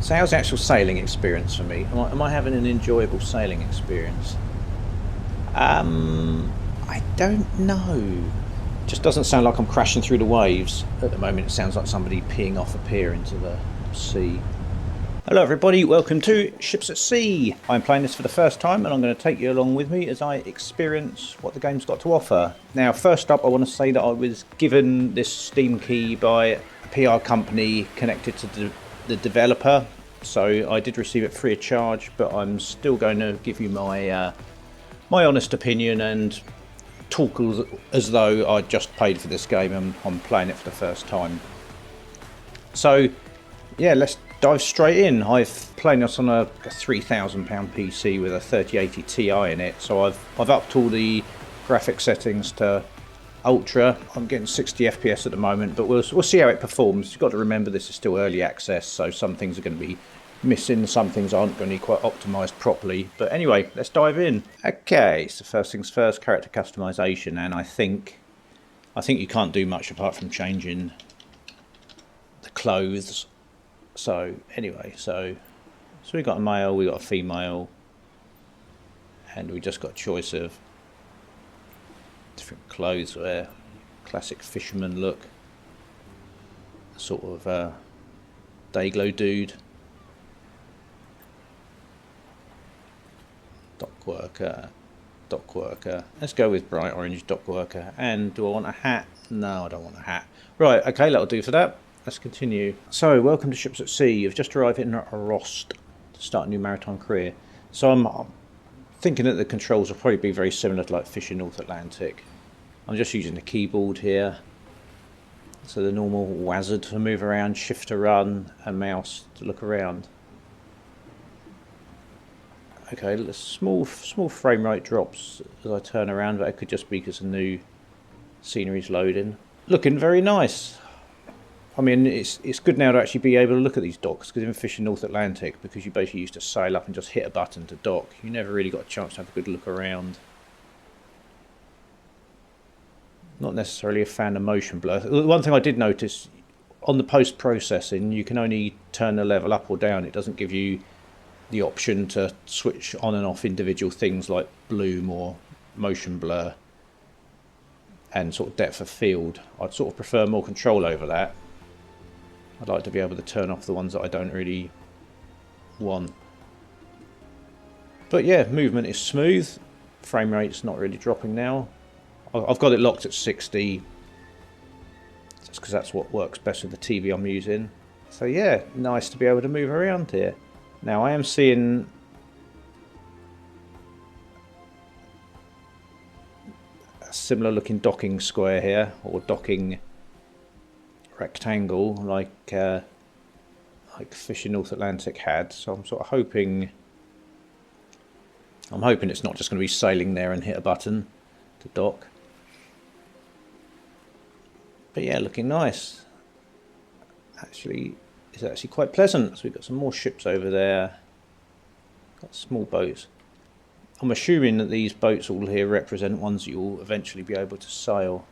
So how's the actual sailing experience for me? Am I having an enjoyable sailing experience? I don't know. Just doesn't sound like I'm crashing through the waves. At the moment it sounds like somebody peeing off a pier into the sea. Hello everybody, welcome to Ships at Sea. I'm playing this for the first time and I'm going to take you along with me as I experience what the game's got to offer. Now first up I want to say that I was given this Steam key by a PR company connected to the developer. So I did receive it free of charge, but I'm still going to give you my honest opinion and talk as though I just paid for this game and I'm playing it for the first time. So yeah, let's dive straight in. I've played this on a £3,000 PC with a 3080 Ti in it, so I've upped all the graphic settings to ultra. I'm getting 60 FPS at the moment, but we'll see how it performs. You've got to remember this is still early access, so some things are going to be missing, some things aren't going to be quite optimized properly. But anyway, let's dive in. Okay, so first things first, character customization, and I think you can't do much apart from changing the clothes. So anyway, so we got a male, we got a female, and we just got a choice of different clothes wear. Classic fisherman look, sort of Dayglow dude, dock worker. Let's go with bright orange dock worker. And do I want a hat? No, I don't want a hat. Right, okay, that'll do for that. Let's continue. So, welcome to Ships at Sea. You've just arrived in Rost to start a new maritime career. So I'm thinking that the controls will probably be very similar to like fishing North Atlantic. I'm just using the keyboard here. So the normal WASD to move around, shift to run, and mouse to look around. Okay, small frame rate drops as I turn around, but it could just be because the new scenery's loading. Looking very nice. I mean, it's good now to actually be able to look at these docks, because in fishing North Atlantic, because you basically used to sail up and just hit a button to dock, you never really got a chance to have a good look around. Not necessarily a fan of motion blur. One thing I did notice, on the post-processing, you can only turn the level up or down. It doesn't give you the option to switch on and off individual things like bloom or motion blur and sort of depth of field. I'd sort of prefer more control over that. I'd like to be able to turn off the ones that I don't really want. But yeah, movement is smooth. Frame rate's not really dropping now. I've got it locked at 60. Just because that's what works best with the TV I'm using. So yeah, nice to be able to move around here. Now I am seeing a similar looking docking square here, or docking rectangle like fishing North Atlantic had. So I'm sort of hoping it's not just going to be sailing there and hit a button to dock. But yeah, looking nice. Actually, it's actually quite pleasant. So we've got some more ships over there. Got small boats. I'm assuming that these boats all here represent ones that you'll eventually be able to sail,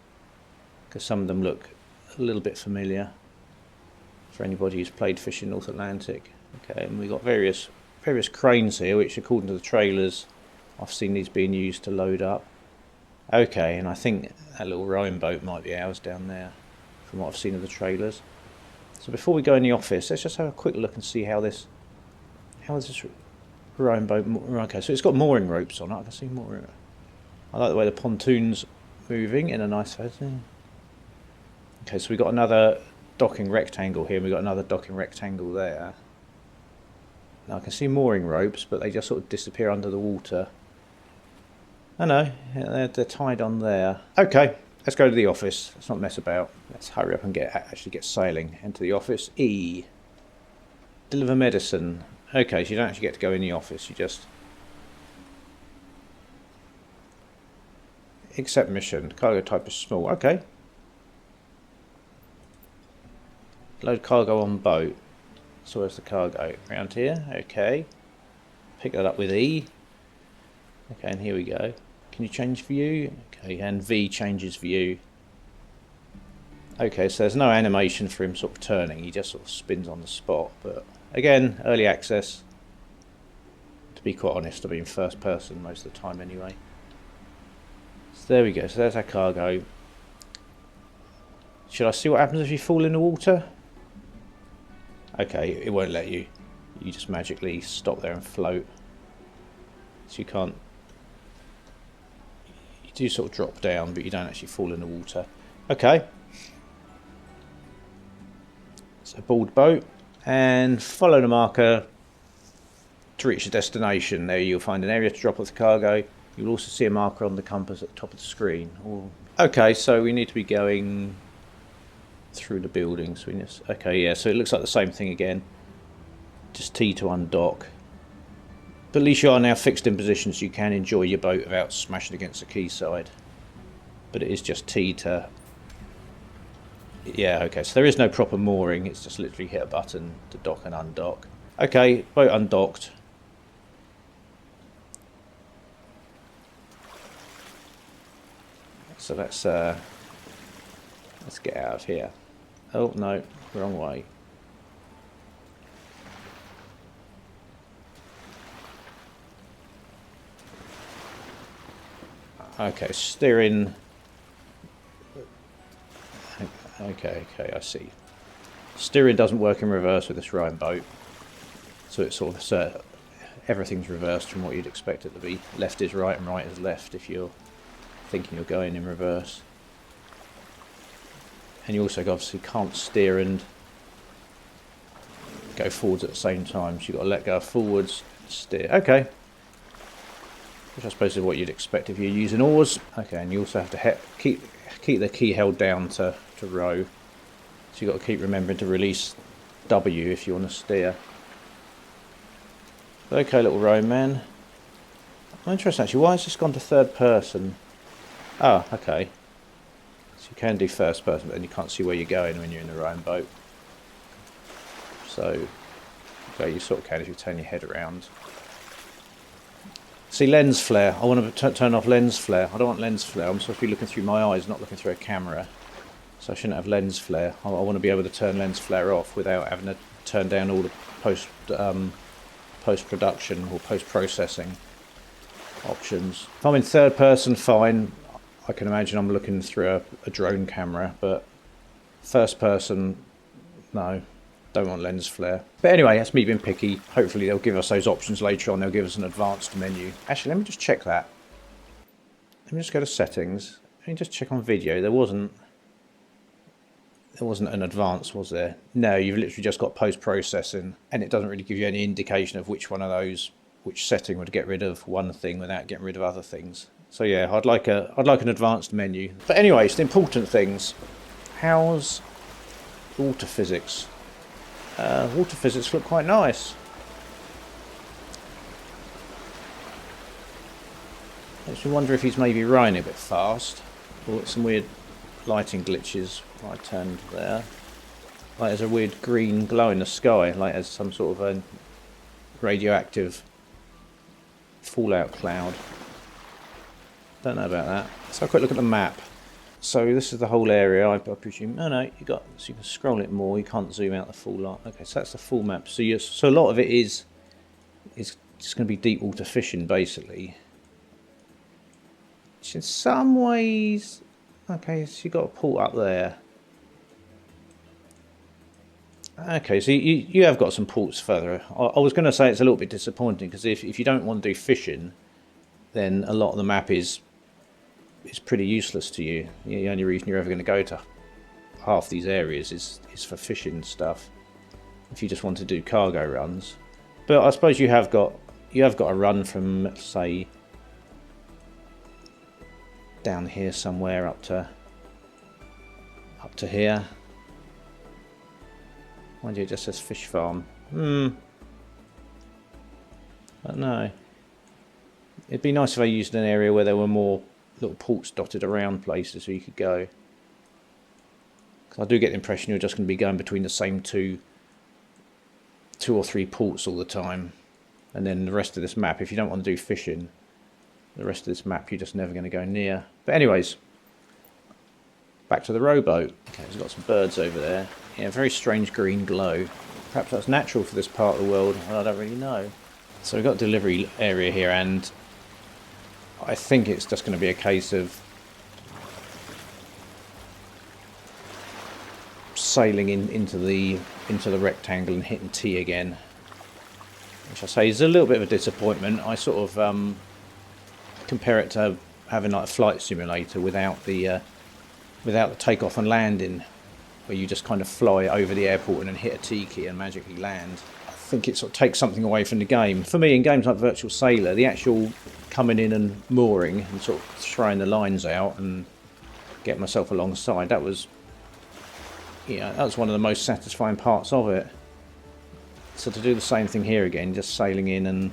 because some of them look a little bit familiar for anybody who's played fishing North Atlantic. Okay, and we've got various cranes here, which according to the trailers, I've seen these being used to load up. Okay, and I think that little rowing boat might be ours down there, from what I've seen of the trailers. So before we go in the office, let's just have a quick look and see how this rowing boat. Okay, so it's got mooring ropes on it. I can see mooring. I like the way the pontoon's moving in a nice fashion. Okay, so we've got another docking rectangle here, and we've got another docking rectangle there. Now I can see mooring ropes, but they just sort of disappear under the water. I know, they're tied on there. Okay, let's go to the office. Let's not mess about. Let's hurry up and actually get sailing. Enter the office. E. Deliver medicine. Okay, so you don't actually get to go in the office. You just accept mission. Cargo type is small. Okay. Load cargo on boat. So where's the cargo? Around here. Okay. Pick that up with E. Okay, and here we go. Can you change view? Okay, and V changes view. Okay, so there's no animation for him sort of turning. He just sort of spins on the spot, but Again, early access. To be quite honest, I'll be in first person most of the time anyway. So there we go, so there's our cargo. Should I see what happens if you fall in the water? Okay, it won't let you. You just magically stop there and float. So you can't... You do sort of drop down, but you don't actually fall in the water. Okay. So board boat and follow the marker to reach your destination. There you'll find an area to drop off the cargo. You'll also see a marker on the compass at the top of the screen. Okay, so we need to be going through the building. So okay, yeah, so it looks like the same thing again. Just T to undock. But at least you are now fixed in position so you can enjoy your boat without smashing against the quayside. But it is just T to... Yeah, okay, so there is no proper mooring. It's just literally hit a button to dock and undock. Okay, boat undocked. So let's get out of here. Oh no, wrong way. Okay, steering. Okay, I see. Steering doesn't work in reverse with this rowing boat, so it's sort of everything's reversed from what you'd expect it to be. Left is right and right is left if you're thinking you're going in reverse. And you also obviously can't steer and go forwards at the same time, so you've got to let go forwards, steer. Okay. Which I suppose is what you'd expect if you're using oars. Okay, and you also have to keep the key held down to row. So you've got to keep remembering to release W if you want to steer. Okay, little rowing man. Interesting actually, why has this gone to third person? Oh, okay. So you can do first person, but then you can't see where you're going when you're in the rowing boat. So, okay, you sort of can if you turn your head around. See, lens flare. I want to turn off lens flare. I don't want lens flare. I'm supposed to be looking through my eyes, not looking through a camera. So I shouldn't have lens flare. I want to be able to turn lens flare off without having to turn down all the post-production or post-processing options. If I'm in third person, fine. I can imagine I'm looking through a drone camera, but first person, no. Don't want lens flare. But anyway, that's me being picky. Hopefully they'll give us those options later on. They'll give us an advanced menu. Actually, let me just check that. Let me just go to settings. Let me just check on video. There wasn't an advanced, was there? No, you've literally just got post-processing, and it doesn't really give you any indication of which one of those, which setting would get rid of one thing without getting rid of other things. So yeah, I'd like an advanced menu. But anyways, the important things. How's water physics? Water physics look quite nice. Makes me wonder if he's maybe rowing a bit fast. Or some weird lighting glitches when I turned there. Like there's a weird green glow in the sky, like there's some sort of a radioactive fallout cloud. Don't know about that. So a quick look at the map. So this is the whole area, I presume. No, so you can scroll it more. You can't zoom out the full lot. Okay, so that's the full map. So a lot of it is just going to be deep water fishing, basically. Which in some ways, okay, so you got a port up there. Okay, so you have got some ports further. I was going to say it's a little bit disappointing because if you don't want to do fishing, then a lot of the map is pretty useless to you. The only reason you're ever going to go to half these areas is for fishing stuff. If you just want to do cargo runs, but I suppose you have got a run from, let's say, down here somewhere up to here. Mind you, it just says fish farm. I don't know. It'd be nice if I used an area where there were more little ports dotted around places so you could go. Because I do get the impression you're just going to be going between the same two or three ports all the time. And then the rest of this map, if you don't want to do fishing, the rest of this map you're just never going to go near. But anyways, back to the rowboat. Okay, there's got some birds over there. Yeah, very strange green glow. Perhaps that's natural for this part of the world, I don't really know. So we've got a delivery area here, and I think it's just going to be a case of sailing into the rectangle and hitting T again, which I say is a little bit of a disappointment. I sort of compare it to having like a flight simulator without the takeoff and landing, where you just kind of fly over the airport and then hit a T key and magically land. I think it sort of takes something away from the game. For me, in games like Virtual Sailor, the actual coming in and mooring and sort of throwing the lines out and getting myself alongside, that was one of the most satisfying parts of it. So to do the same thing here again, just sailing in and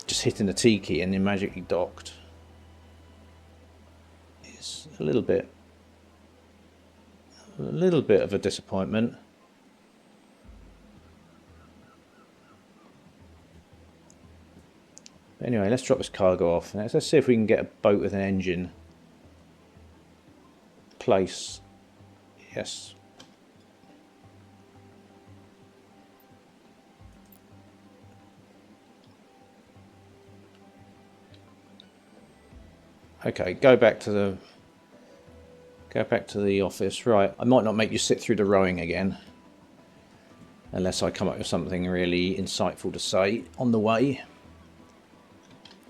just hitting the T key and then magically docked, is a little bit of a disappointment. But anyway, let's drop this cargo off. Let's see if we can get a boat with an engine. Place. Yes. Okay, go back to the office. Right, I might not make you sit through the rowing again, unless I come up with something really insightful to say on the way.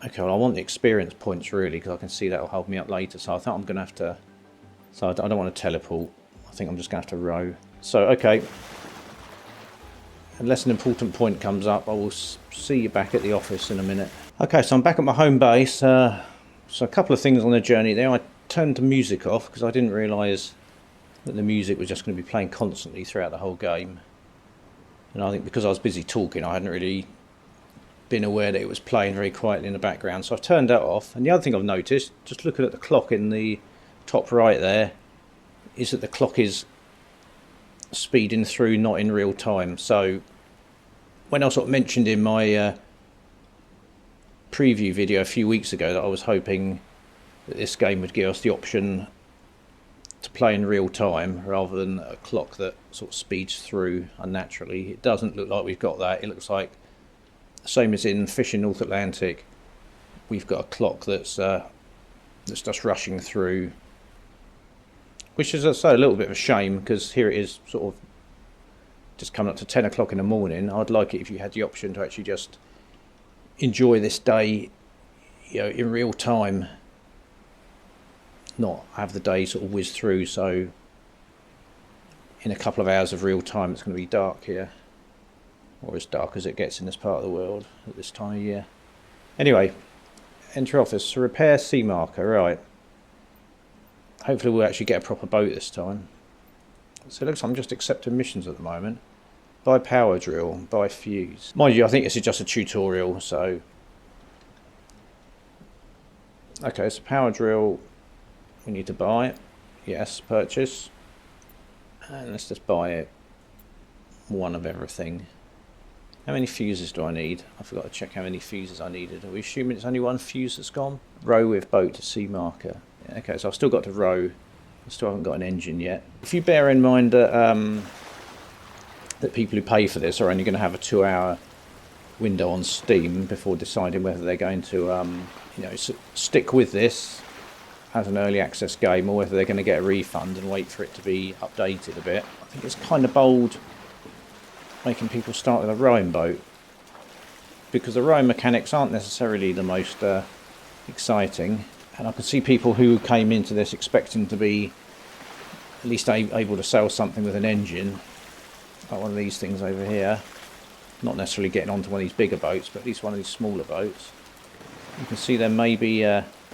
Okay, well, I want the experience points really, because I can see that will hold me up later. So I think I'm going to have to. So I don't want to teleport. I think I'm just going to have to row. So okay, unless an important point comes up, I will see you back at the office in a minute. Okay, so I'm back at my home base. So a couple of things on the journey there. I turned the music off because I didn't realise that the music was just going to be playing constantly throughout the whole game. And I think because I was busy talking, I hadn't really been aware that it was playing very quietly in the background. So I've turned that off. And the other thing I've noticed, just looking at the clock in the top right there, is that the clock is speeding through, not in real time. So when I sort of mentioned in my preview video a few weeks ago that I was hoping that this game would give us the option to play in real time rather than a clock that sort of speeds through unnaturally, it doesn't look like we've got that. It looks like, same as in Fishing North Atlantic, we've got a clock that's just rushing through, which is, I say, a little bit of a shame, because here it is sort of just coming up to 10 o'clock in the morning. I'd like it if you had the option to actually just enjoy this day, in real time, not have the day sort of whiz through. So in a couple of hours of real time it's going to be dark here, or as dark as it gets in this part of the world at this time of year. Anyway, enter office to repair sea marker. Right, hopefully we'll actually get a proper boat this time. So it looks like I'm just accepting missions at the moment. Buy power drill, buy fuse. Mind you, I think this is just a tutorial, so... Okay, so power drill we need to buy. Yes, purchase. And let's just buy it. One of everything. How many fuses do I need? I forgot to check how many fuses I needed. Are we assuming it's only one fuse that's gone? Row with boat to sea marker. Yeah, okay, so I've still got to row. I still haven't got an engine yet. If you bear in mind that that people who pay for this are only going to have a 2-hour window on Steam before deciding whether they're going to stick with this as an early access game, or whether they're going to get a refund and wait for it to be updated a bit. I think it's kind of bold making people start with a rowing boat, because the rowing mechanics aren't necessarily the most exciting, and I can see people who came into this expecting to be at least able to sail something with an engine, like one of these things over here, not necessarily getting onto one of these bigger boats, but at least one of these smaller boats. You can see them maybe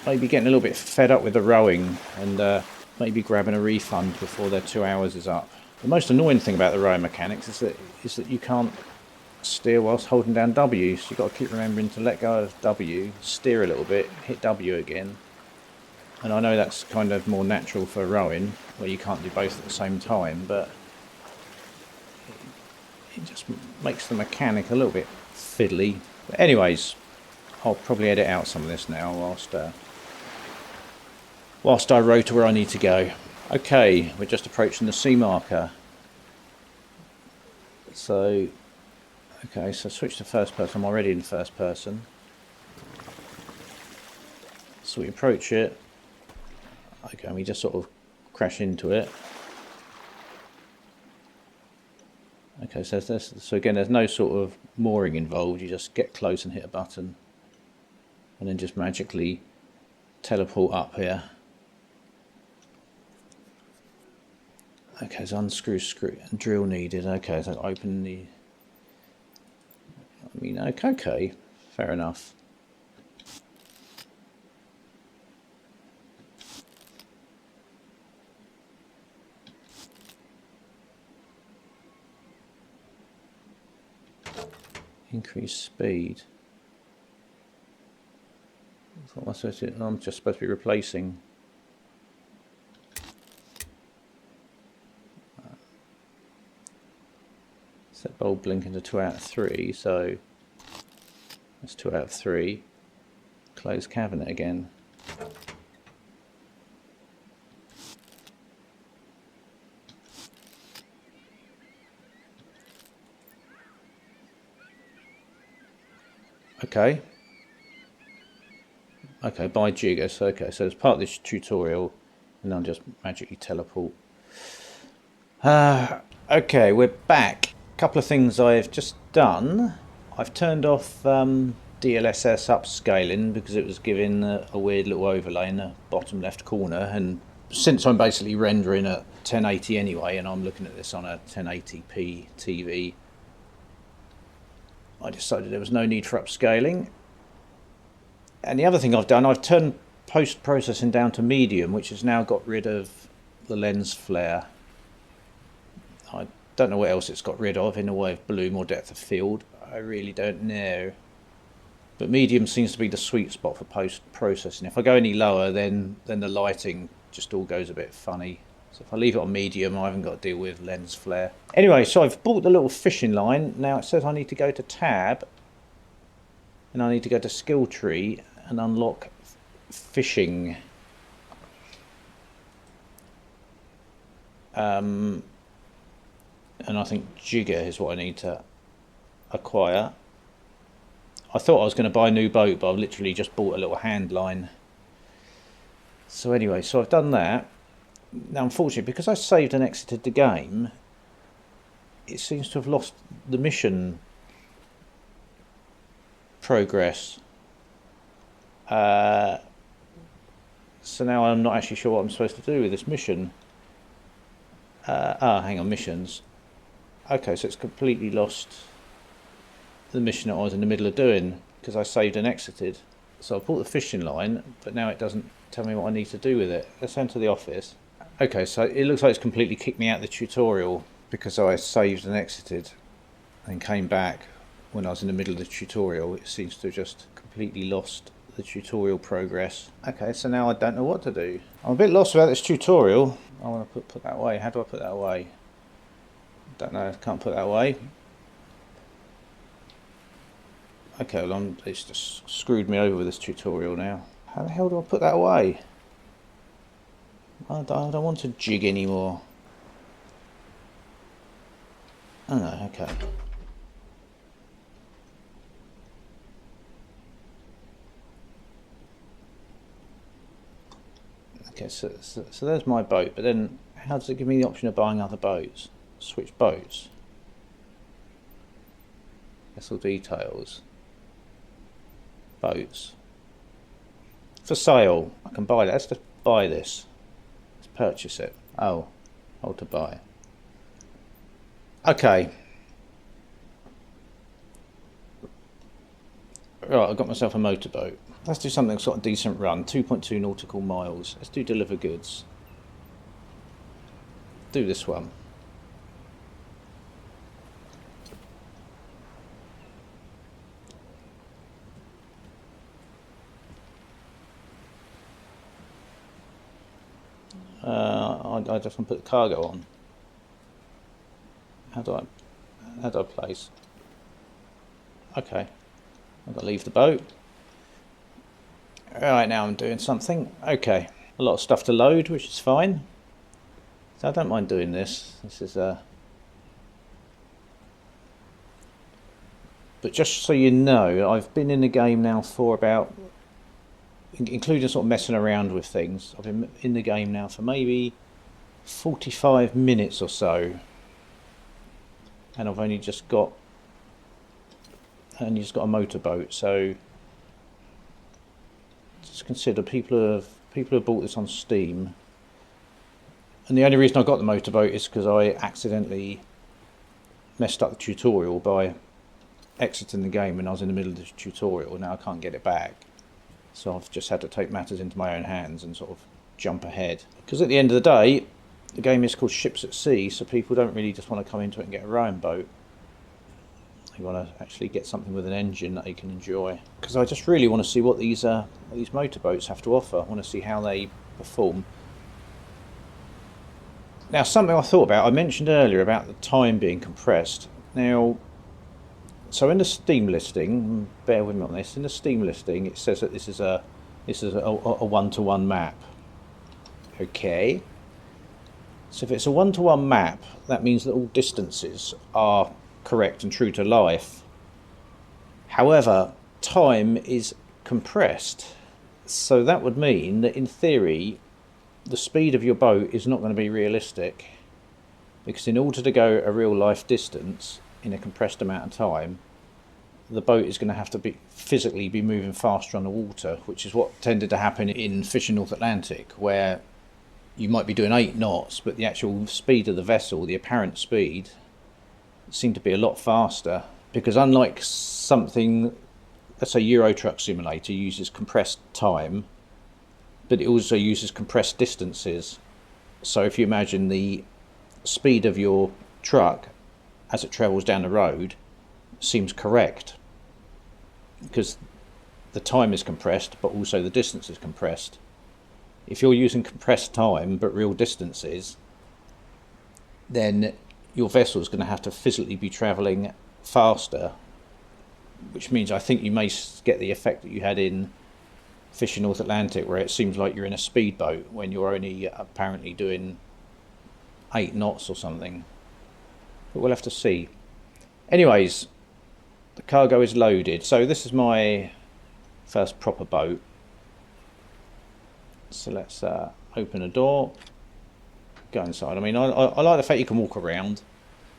getting a little bit fed up with the rowing and maybe grabbing a refund before their 2 hours is up. The most annoying thing about the rowing mechanics is that you can't steer whilst holding down W, so you've got to keep remembering to let go of W, steer a little bit, hit W again. And I know that's kind of more natural for rowing, where you can't do both at the same time, but it just makes the mechanic a little bit fiddly. But anyways, I'll probably edit out some of this now whilst I row to where I need to go. Okay, we're just approaching the sea marker. So, okay, so switch to first person. I'm already in first person. So we approach it. Okay, and we just sort of crash into it. Okay, so again, there's no sort of mooring involved. You just get close and hit a button, and then just magically teleport up here. Okay, so unscrew screw and drill needed. Okay, so open the. I mean, okay, fair enough. Increase speed. What am I supposed to? I'm just supposed to be replacing. Set bulb blinking to 2 out of 3, so that's 2 out of 3. Close cabinet again. Okay. Okay, by jigger. So okay, so as part of this tutorial, and I'll just magically teleport. Okay, we're back. A couple of things I've just done. I've turned off DLSS upscaling because it was giving a weird little overlay in the bottom left corner, and since I'm basically rendering at 1080 anyway, and I'm looking at this on a 1080p TV, I decided there was no need for upscaling. And the other thing I've done, I've turned post-processing down to medium, which has now got rid of the lens flare. I don't know what else it's got rid of in the way of bloom or depth of field. I really don't know. But medium seems to be the sweet spot for post-processing. If I go any lower, then the lighting just all goes a bit funny. So if I leave it on medium, I haven't got to deal with lens flare. Anyway, so I've bought the little fishing line. Now it says I need to go to tab, and I need to go to skill tree and unlock fishing. And I think jigger is what I need to acquire. I thought I was going to buy a new boat, but I've literally just bought a little hand line. So anyway, so I've done that. Now unfortunately, because I saved and exited the game, it seems to have lost the mission progress. So now I'm not actually sure what I'm supposed to do with this mission. Hang on, missions. Okay, so it's completely lost the mission that I was in the middle of doing because I saved and exited. So I bought the fishing line, but now it doesn't tell me what I need to do with it. Let's enter the office. Okay, so it looks like it's completely kicked me out of the tutorial because I saved and exited and came back when I was in the middle of the tutorial. It seems to have just completely lost the tutorial progress. Okay, so now I don't know what to do. I'm a bit lost about this tutorial. I want to put that away. How do I put that away? Don't know, can't put that away. Okay, well it's just screwed me over with this tutorial now. How the hell do I put that away? I don't want to jig anymore. Oh no, okay. Okay, so there's my boat, but then how does it give me the option of buying other boats? Switch boats. Vessel details. Boats. For sale. I can buy that. Let's just buy this. Let's purchase it. Oh, hold to buy. Okay. Right, I've got myself a motorboat. Let's do something sort of decent run. 2.2 nautical miles. Let's do deliver goods. Do this one. I just want to put the cargo on. How do I place? Okay. I've got to leave the boat. Right, now I'm doing something. Okay. A lot of stuff to load, which is fine. So I don't mind doing this. This is But just so you know, I've been in the game now for about, including sort of messing around with things, I've been in the game now for maybe 45 minutes or so, and I've only just got a motorboat. So just consider people have bought this on Steam, and the only reason I got the motorboat is because I accidentally messed up the tutorial by exiting the game when I was in the middle of the tutorial. Now I can't get it back, so I've just had to take matters into my own hands and sort of jump ahead, because at the end of the day the game is called Ships at Sea, so people don't really just want to come into it and get a rowing boat. They want to actually get something with an engine that they can enjoy, because I just really want to see what these motorboats have to offer. I want to see how they perform. Now, something I thought about, I mentioned earlier about the time being compressed. Now, so in the Steam listing, bear with me on this, in the Steam listing it says that this is a one-to-one map. Okay. So if it's a one-to-one map, that means that all distances are correct and true to life. However, time is compressed. So that would mean that in theory, the speed of your boat is not going to be realistic, because in order to go a real life distance in a compressed amount of time, the boat is going to have to be physically be moving faster on the water, which is what tended to happen in fishing North Atlantic, where you might be doing 8 knots, but the actual speed of the vessel, the apparent speed, seemed to be a lot faster, because unlike something, let's say Euro Truck Simulator uses compressed time, but it also uses compressed distances. So if you imagine the speed of your truck as it travels down the road seems correct, because the time is compressed but also the distance is compressed. If you're using compressed time but real distances, then your vessel is going to have to physically be travelling faster, which means I think you may get the effect that you had in fishing North Atlantic, where it seems like you're in a speedboat when you're only apparently doing 8 knots or something. But we'll have to see. Anyways, the cargo is loaded. So this is my first proper boat. So let's open a door, go inside. I mean, I like the fact you can walk around.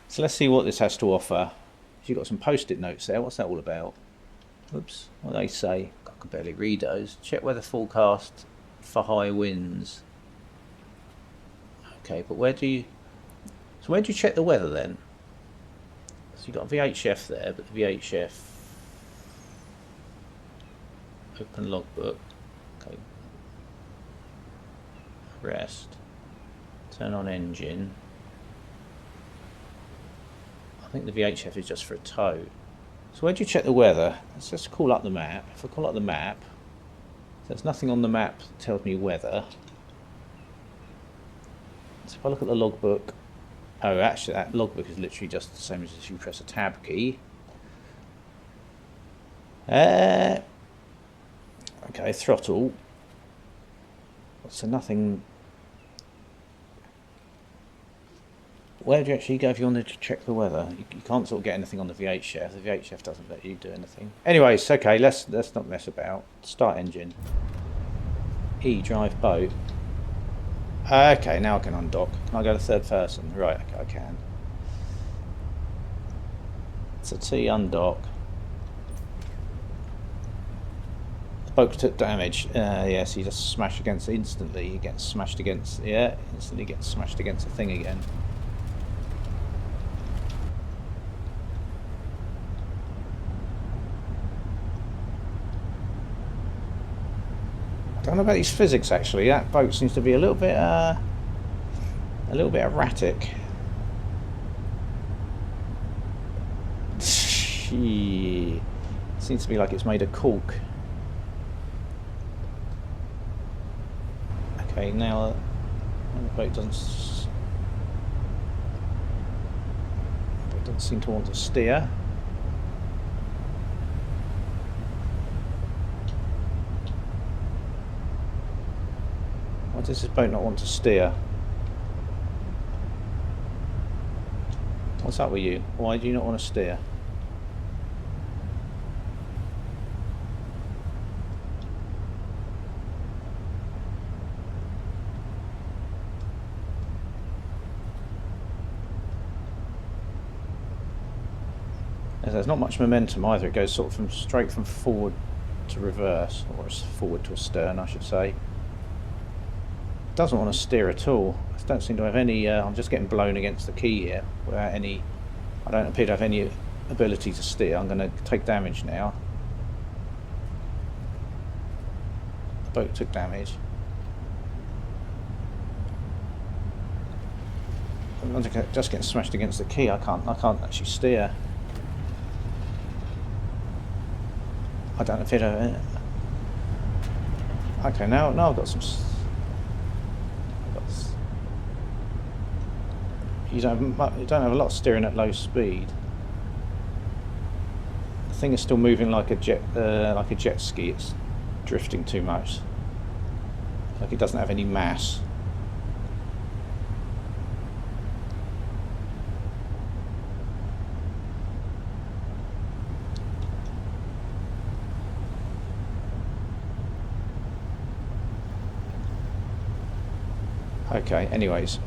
So let's see what this has to offer. You've got some post-it notes there. What's that all about? Oops, what do they say? I can barely read those. Check weather forecast for high winds. Okay, but where do you check the weather then? So you've got VHF there, but the VHF, open logbook. Okay. Rest. Turn on engine. I think the VHF is just for a tow. So where do you check the weather? Let's just call up the map. If I call up the map, there's nothing on the map that tells me weather. So if I look at the logbook, oh, actually that logbook is literally just the same as if you press a tab key. Okay, throttle. So nothing. Where do you actually go if you wanted to check the weather? You can't sort of get anything on the VHF. The VHF doesn't let you do anything. Anyways, okay, let's not mess about. Start engine. E, drive boat. Okay, now I can undock. Can I go to third person? Right, okay, I can. So T, undock. The boat took damage. Yes, he just smashed against it instantly. He gets smashed against, yeah, instantly gets smashed against the thing again. I don't know about these physics actually. That boat seems to be a little bit erratic. Seems to be like it's made of cork. Okay, now the boat doesn't seem to want to steer. Why does this boat not want to steer? What's up with you? Why do you not want to steer? There's not much momentum either. It goes sort of straight from forward to reverse, or forward to astern, I should say. Doesn't want to steer at all. I don't seem to have any. I'm just getting blown against the key here without any. I don't appear to have any ability to steer. I'm going to take damage now. The boat took damage. I'm just getting smashed against the key. I can't actually steer. I don't appear to. Okay, now I've got some. You don't have a lot of steering at low speed. The thing is still moving like a jet ski. It's drifting too much. Like it doesn't have any mass. Okay, anyways.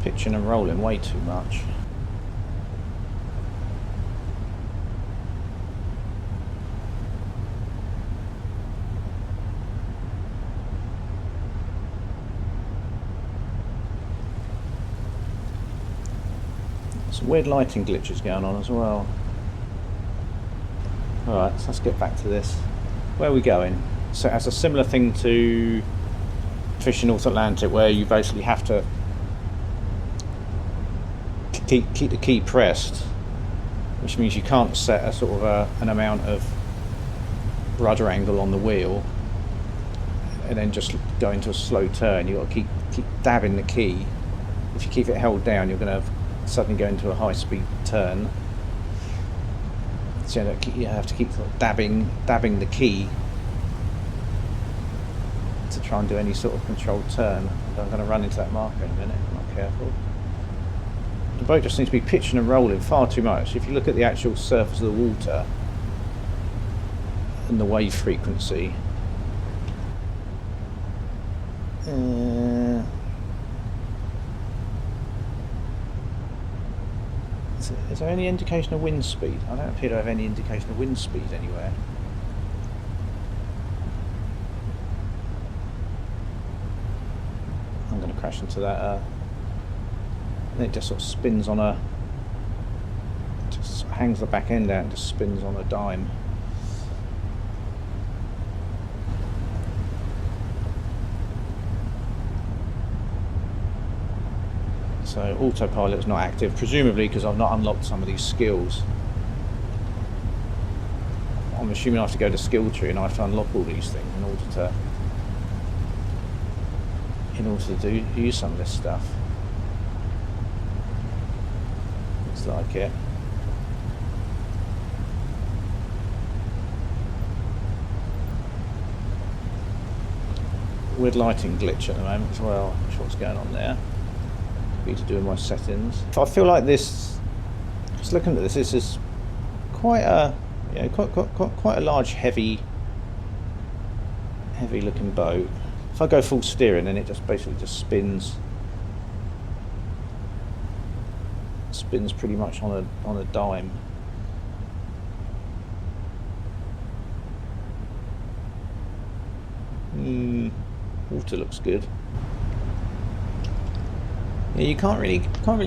Pitching and rolling way too much. Some weird lighting glitches going on as well. Alright, so let's get back to this. Where are we going? So it has a similar thing to fishing North Atlantic, where you basically have to keep the key pressed, which means you can't set a sort of an amount of rudder angle on the wheel and then just go into a slow turn. You've got to keep dabbing the key. If you keep it held down, you're going to suddenly go into a high speed turn. So you have to keep sort of dabbing the key to try and do any sort of controlled turn. I'm going to run into that marker in a minute if I'm not careful. The boat just seems to be pitching and rolling far too much. If you look at the actual surface of the water and the wave frequency, is there any indication of wind speed? I don't appear to have any indication of wind speed anywhere. I'm going to crash into that. And it just sort of spins on a. Just hangs the back end out and just spins on a dime. So autopilot's not active, presumably because I've not unlocked some of these skills. I'm assuming I have to go to skill tree and I have to unlock all these things in order to use some of this stuff. Looks like it. Weird lighting glitch at the moment as well. I'm not sure what's going on there. To do my settings. I feel like this. Just looking at this, this is quite a, quite a large, heavy looking boat. If I go full steering, then it just basically just spins pretty much on a dime. Water looks good. Yeah, you can't really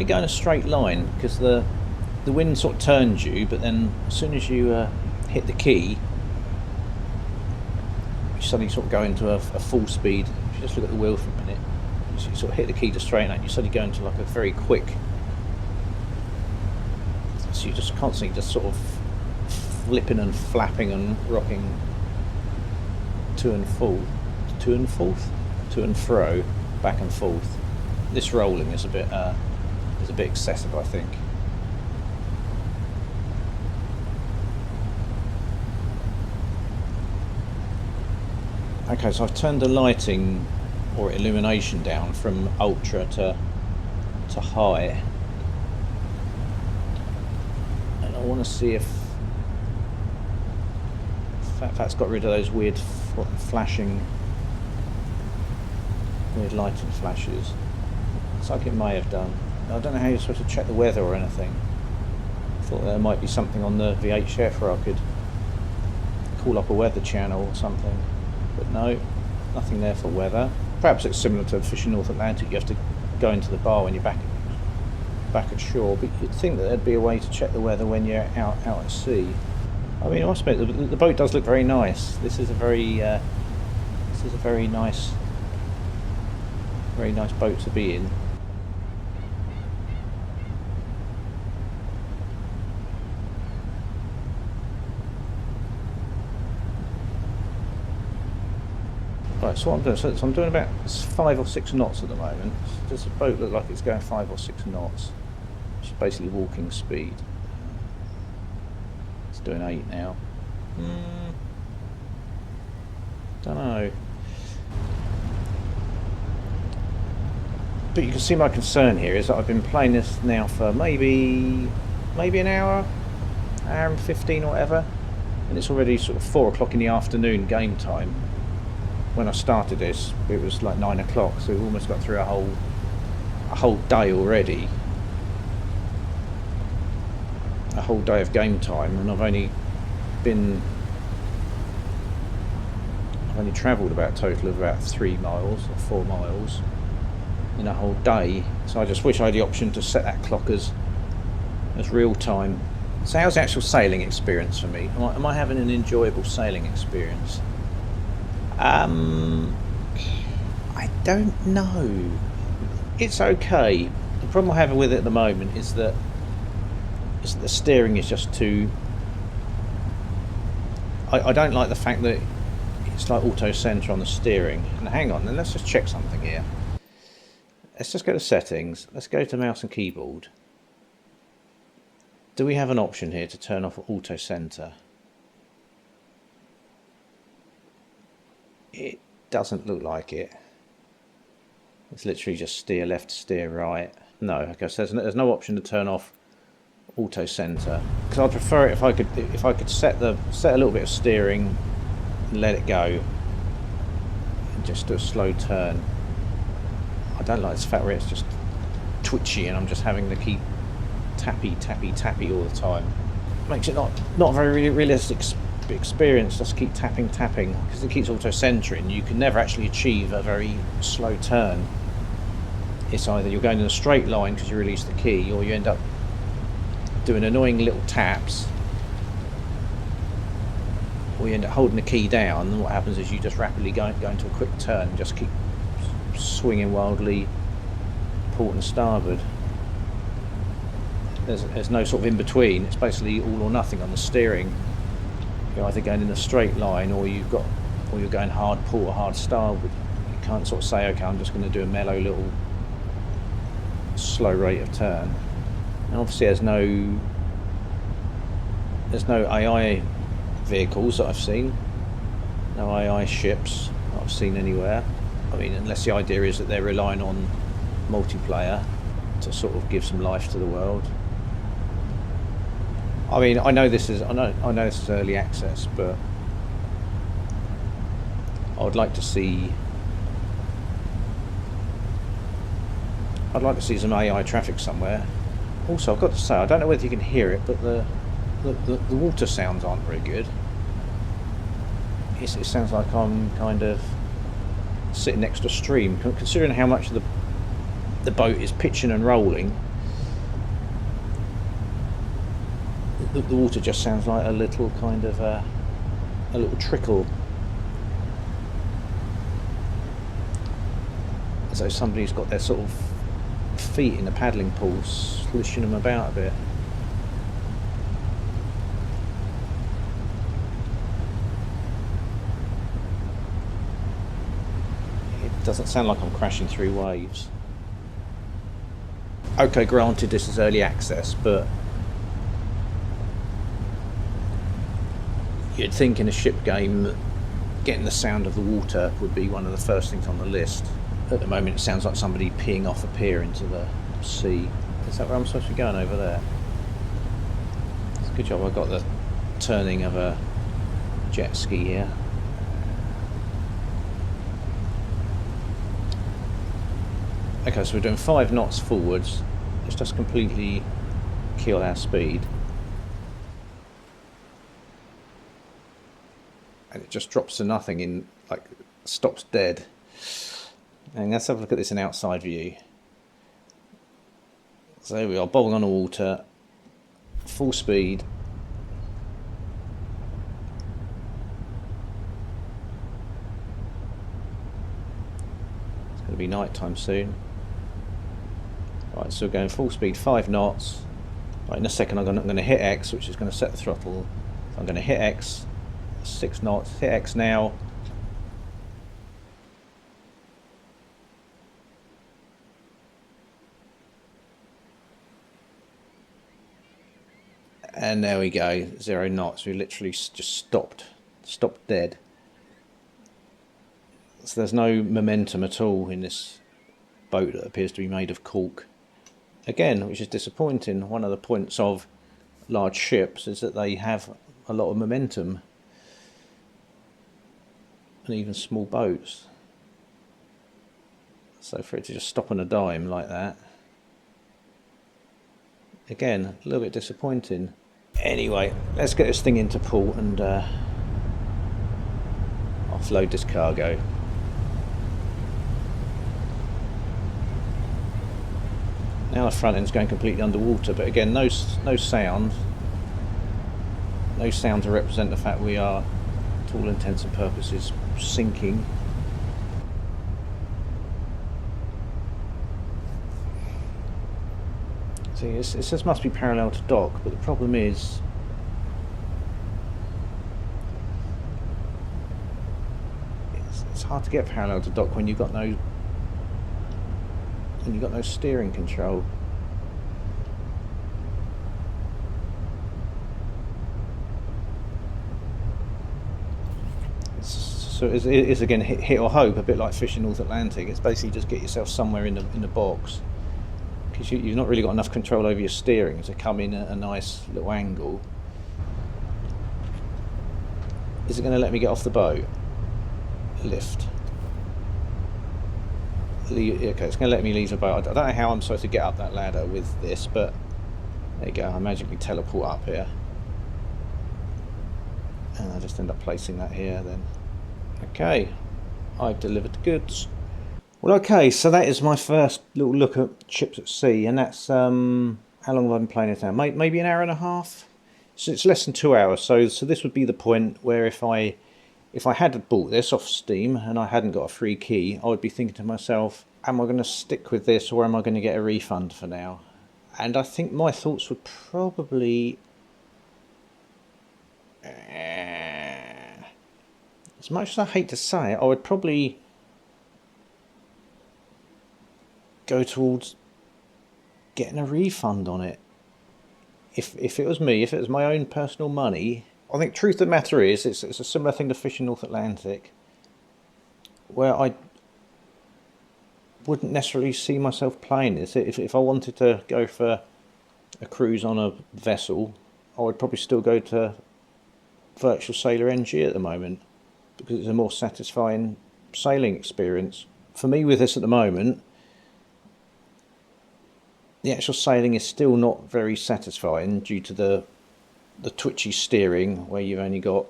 go in a straight line because the wind sort of turns you, but then as soon as you hit the key, you suddenly sort of go into a full speed. If you just look at the wheel for a minute, you sort of hit the key to straighten out, you suddenly go into like a very quick. So you just constantly just sort of flipping and flapping and rocking to and fro, back and forth. This rolling is a bit excessive, I think. Okay, so I've turned the lighting or illumination down from ultra to high, and I want to see if that's got rid of those weird flashing, weird lighting flashes. Looks like it may have done. I don't know how you're supposed to check the weather or anything. I thought there might be something on the VHF where I could call up a weather channel or something, but no, nothing there for weather. Perhaps it's similar to fishing North Atlantic. You have to go into the bar when you're back at shore, but you'd think that there'd be a way to check the weather when you're out at sea. I mean, I must admit, the boat does look very nice. This is a very nice boat to be in. Right, so what I'm doing, so I'm doing about 5 or 6 knots at the moment. Does the boat look like it's going 5 or 6 knots? Which is basically walking speed. It's doing 8 now. Don't know. But you can see my concern here is that I've been playing this now for maybe an hour and 15 or whatever, and it's already sort of 4 o'clock in the afternoon game time. When I started this, it was like 9 o'clock, so we've almost got through a whole day already. A whole day of game time, and I've only travelled about a total of about 3 miles or 4 miles in a whole day. So I just wish I had the option to set that clock as real time. So how's the actual sailing experience for me? Am I having an enjoyable sailing experience? I don't know. It's okay. The problem I have with it at the moment is that the steering is just too... I don't like the fact that it's like auto center on the steering. And hang on, then let's just check something here. Let's just go to settings. Let's go to mouse and keyboard. Do we have an option here to turn off auto center? It doesn't look like it. It's literally just steer left, steer right. No, okay, so there's no option to turn off auto center. Because I'd prefer it if I could set a little bit of steering and let it go and just do a slow turn. I don't like this fact where it's just twitchy and I'm just having to keep tappy all the time. Makes it not a very realistic experience. Just keep tapping because it keeps auto centering. You can never actually achieve a very slow turn. It's either you're going in a straight line because you release the key, or you end up doing annoying little taps, or you end up holding the key down, and what happens is you just rapidly go into a quick turn and just keep swinging wildly port and starboard. There's no sort of in between. It's basically all or nothing on the steering. You're either going in a straight line, or you're going hard port or hard starboard. You can't sort of say, okay, I'm just going to do a mellow little slow rate of turn. And obviously there's no AI vehicles that I've seen, no AI ships that I've seen anywhere. I mean, unless the idea is that they're relying on multiplayer to sort of give some life to the world. I mean, I know this is early access, but I would like to see some AI traffic somewhere. Also, I've got to say, I don't know whether you can hear it, but the water sounds aren't very good. It sounds like I'm kind of sitting next to a stream, considering how much the boat is pitching and rolling. The water just sounds like a little kind of a little trickle, as though somebody's got their sort of feet in the paddling pool, slishing them about a bit. It doesn't sound like I'm crashing through waves. Okay, granted this is early access, but you'd think in a ship game that getting the sound of the water would be one of the first things on the list. At the moment it sounds like somebody peeing off a pier into the sea. Is that where I'm supposed to be going, over there? It's a good job I got the turning of a jet ski here. Okay, so we're doing 5 knots forwards This does completely kill our speed. And it just drops to nothing, in like stops dead. And let's have a look at this in outside view. So there we are, bobbing on the water, full speed. It's going to be night time soon. Right, so we're going full speed, 5 knots. Right, in a second I'm going to hit X, which is going to set the throttle. So I'm going to hit X, 6 knots, hit X now. And there we go, 0 knots. We literally just stopped dead. So there's no momentum at all in this boat that appears to be made of cork. Again, which is disappointing. One of the points of large ships is that they have a lot of momentum, and even small boats. So for it to just stop on a dime like that, again, a little bit disappointing. Anyway, let's get this thing into port and offload this cargo. Now the front end's going completely underwater, but again, no sound. No sound to represent the fact we are, to all intents and purposes, sinking. See, it says must be parallel to dock, but the problem is it's hard to get parallel to dock when you've got no steering control. So it is again hit or hope, a bit like fishing North Atlantic. It's basically just get yourself somewhere in the box, because you've not really got enough control over your steering to come in at a nice little angle. Is it going to let me get off the boat? Lift. Okay, it's going to let me leave the boat. I don't know how I'm supposed to get up that ladder with this, but there you go. I magically teleport up here, and I just end up placing that here then. Okay, I've delivered the goods. Well, okay, so that is my first little look at ships at sea, and that's how long have I been playing it now? Maybe an hour and a half. So it's less than 2 hours. So this would be the point where if I had bought this off Steam and I hadn't got a free key, I would be thinking to myself, am I going to stick with this or am I going to get a refund for now? And I think my thoughts would probably, as much as I hate to say it, I would probably go towards getting a refund on it. If it was me, if it was my own personal money, I think truth of the matter is it's a similar thing to fishing North Atlantic, where I wouldn't necessarily see myself playing this. If I wanted to go for a cruise on a vessel, I would probably still go to Virtual Sailor NG at the moment, because it's a more satisfying sailing experience. For me with this at the moment, the actual sailing is still not very satisfying due to the twitchy steering, where you've only got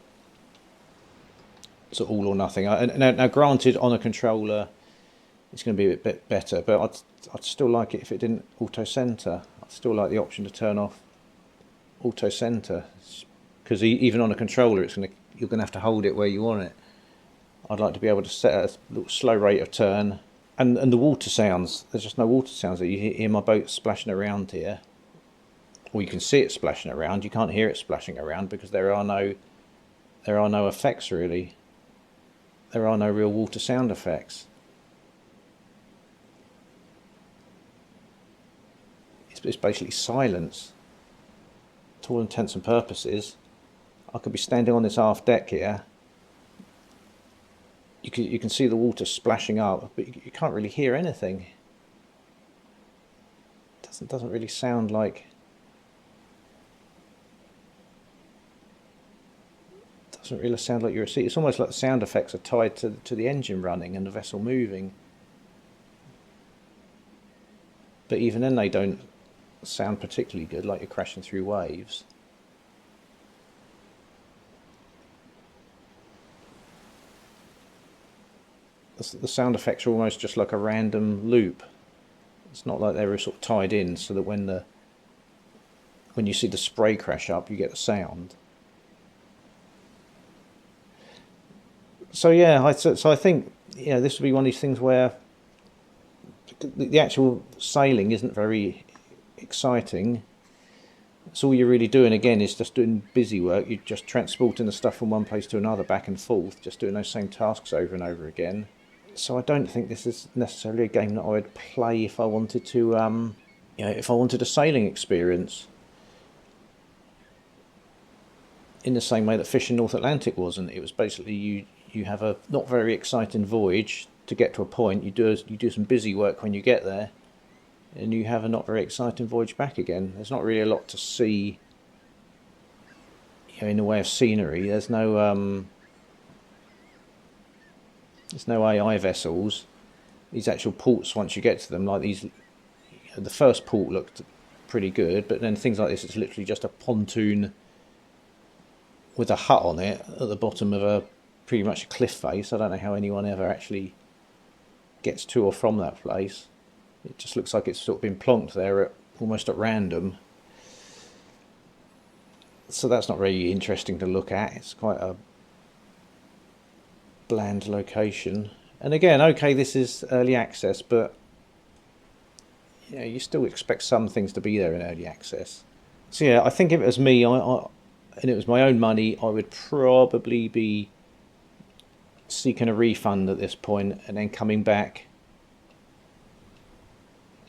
sort of all or nothing. Now granted, on a controller it's going to be a bit better, but I'd still like it if it didn't auto center. I'd still like the option to turn off auto center, because even on a controller you're going to have to hold it where you want it. I'd like to be able to set a little slow rate of turn. And the water sounds, there's just no water sounds. You hear my boat splashing around here, or you can see it splashing around. You can't hear it splashing around because there are no effects really. There are no real water sound effects. It's basically silence to all intents and purposes. I could be standing on this aft deck here. You can see the water splashing up, but you can't really hear anything. It doesn't really sound like. Doesn't really sound like you're at sea. It's almost like the sound effects are tied to the engine running and the vessel moving. But even then, they don't sound particularly good, like you're crashing through waves. The sound effects are almost just like a random loop. It's not like they were sort of tied in so that when you see the spray crash up, you get the sound. So yeah, so I think this would be one of these things where the actual sailing isn't very exciting. So all you're really doing again is just doing busy work. You're just transporting the stuff from one place to another, back and forth, just doing those same tasks over and over again. So I don't think this is necessarily a game that I would play if I wanted to, if I wanted a sailing experience. In the same way that Fishing North Atlantic wasn't. It was basically you have a not very exciting voyage to get to a point. You do some busy work when you get there, and you have a not very exciting voyage back again. There's not really a lot to see, in the way of scenery. There's no AI vessels. These actual ports, once you get to them, like these, the first port looked pretty good, but then things like this, it's literally just a pontoon with a hut on it at the bottom of a pretty much a cliff face. I don't know how anyone ever actually gets to or from that place. It just looks like it's sort of been plonked there almost at random. So that's not really interesting to look at. It's quite a bland location. And again, okay, this is early access, but you still expect some things to be there in early access. So yeah, I think if it was me, and it was my own money, I would probably be seeking a refund at this point and then coming back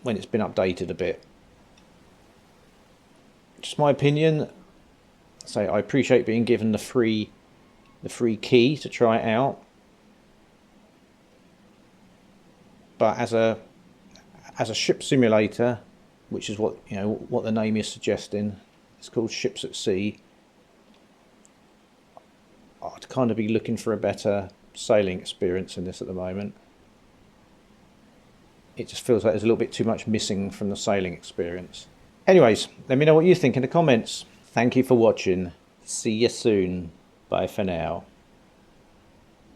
when it's been updated a bit. Just my opinion. So I appreciate being given the free key to try it out, but as a ship simulator, which is what what the name is suggesting, it's called Ships at Sea. I'd kind of be looking for a better sailing experience in this at the moment. It just feels like there's a little bit too much missing from the sailing experience. Anyways, let me know what you think in the comments. Thank you for watching. See you soon. Bye for now.